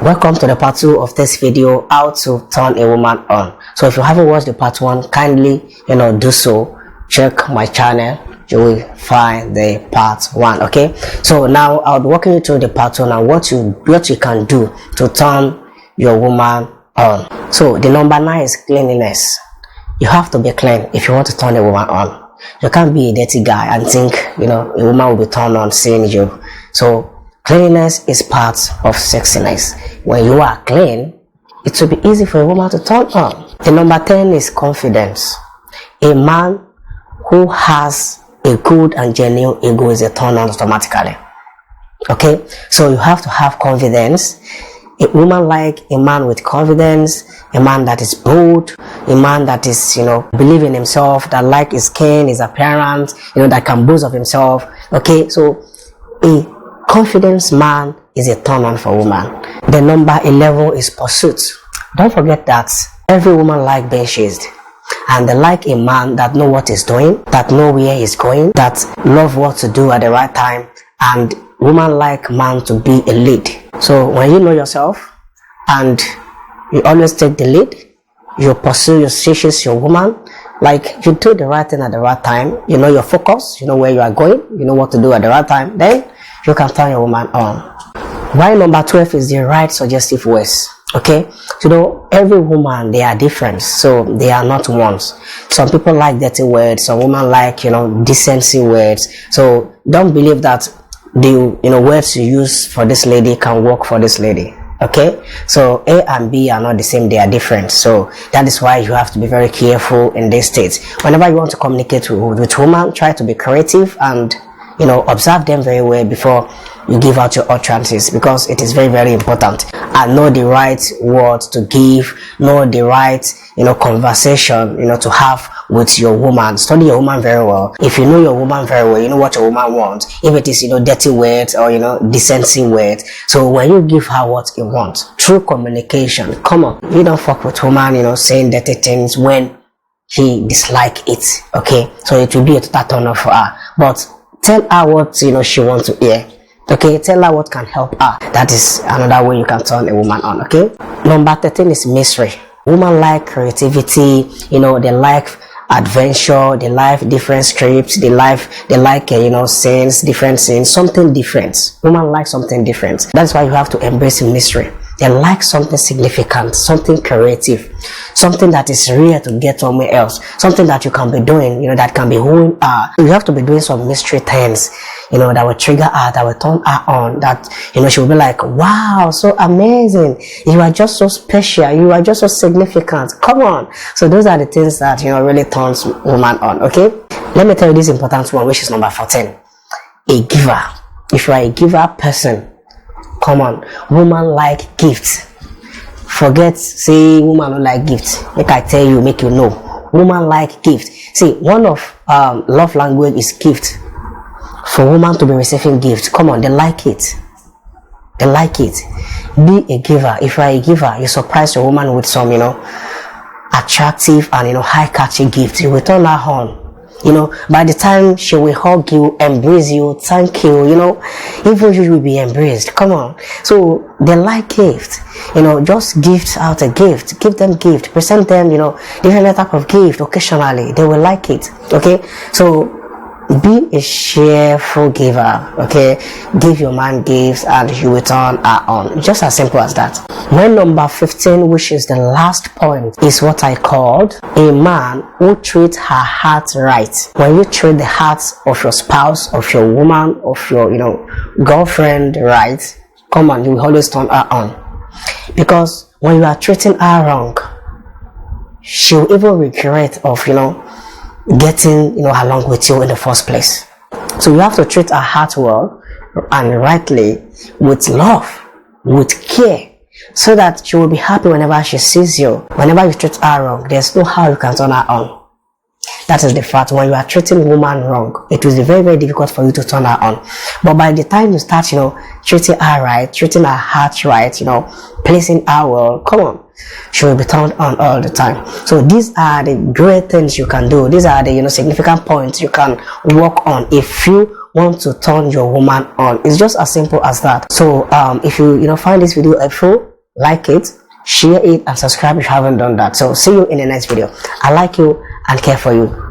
Welcome to the part 2 of this video, how to turn a woman on. So if you haven't watched the part 1, kindly do so. Check my channel, you will find the part 1. Okay, so now I'll be walking you through the part 1 and what you can do to turn your woman on. So the number 9 is cleanliness. You have to be clean if you want to turn a woman on. You can't be a dirty guy and think a woman will be turned on seeing you. So cleanliness is part of sexiness. When you are clean, it will be easy for a woman to turn on. The number 10 is confidence. A man who has a good and genuine ego is a turn on automatically. Okay, so you have to have confidence. A woman like a man with confidence, a man that is bold, a man that is believe in himself, that like his skin, his appearance, that can boast of himself. Okay, so a confidence man is a turn on for woman. The number 11 is pursuit. Don't forget that every woman like being chased, and they like a man that know what he's doing, that know where he's going, that love what to do at the right time, and woman like man to be a lead. So when you know yourself and you always take the lead, you pursue, you chase your woman, like you do the right thing at the right time, you know your focus, you know where you are going, you know what to do at the right time, then you can turn your woman on. Why number 12 is the right suggestive words. Okay, every woman, they are different, so they are not ones. Some people like dirty words, some women like decency words. So don't believe that the words you use for this lady can work for this lady. Okay, so A and B are not the same, they are different. So that is why you have to be very careful in this state. Whenever you want to communicate with women, try to be creative and observe them very well before you give out your utterances, because it is very, very important. And know the right words to give, know the right conversation to have with your woman. Study your woman very well. If you know your woman very well, you know what your woman wants. If it is dirty words or decency words, so when you give her what you want through communication, come on, you don't fuck with woman saying dirty things when he dislike it. Okay, so it will be a total turn off for her, but tell her what she wants to hear. Okay, tell her what can help her. That is another way you can turn a woman on. Okay, number 13 is mystery. Women like creativity, they like adventure, they like different scripts, they like scenes, different scenes, something different. Women like something different. That's why you have to embrace mystery. They like something significant, something creative, something that is rare to get somewhere else, something that you can be doing, that can be wooing her. You have to be doing some mystery things, that will trigger her, that will turn her on, that, she will be like, wow, so amazing. You are just so special. You are just so significant. Come on. So those are the things that, really turns woman on. Okay. Let me tell you this important one, which is number 14. A giver. If you are a giver person, come on, woman like gifts. Forget say woman don't like gifts. Make I tell you, make you know, woman like gift. See, one of love language is gift. For woman to be receiving gifts, come on, they like it. They like it. Be a giver. If you are a giver, you surprise your woman with some attractive and high catchy gifts. You will turn her on. By the time she will hug you, embrace you, thank you, even you will be embraced. Come on. So they like gift. Just gift out a gift. Give them gift. Present them, different type of gift occasionally. They will like it. Okay. So be a cheerful giver. Okay. Give your man gifts and you will turn her on. Just as simple as that. When number 15, which is the last point, is what I called a man who treats her heart right. When you treat the heart of your spouse, of your woman, of your girlfriend right, come on, you will always turn her on. Because when you are treating her wrong, she will even regret of getting along with you in the first place. So you have to treat her heart well and rightly, with love, with care, so that she will be happy whenever she sees you. Whenever you treat her wrong, there's no how you can turn her on. That is the fact. When you are treating woman wrong, it will be very, very difficult for you to turn her on. But by the time you start, treating her right, treating her heart right, placing her well, come on, she will be turned on all the time. So these are the great things you can do. These are the significant points you can work on if you want to turn your woman on. It's just as simple as that. So if you find this video helpful, like it, share it, and subscribe if you haven't done that. So see you in the next video. I like you and care for you.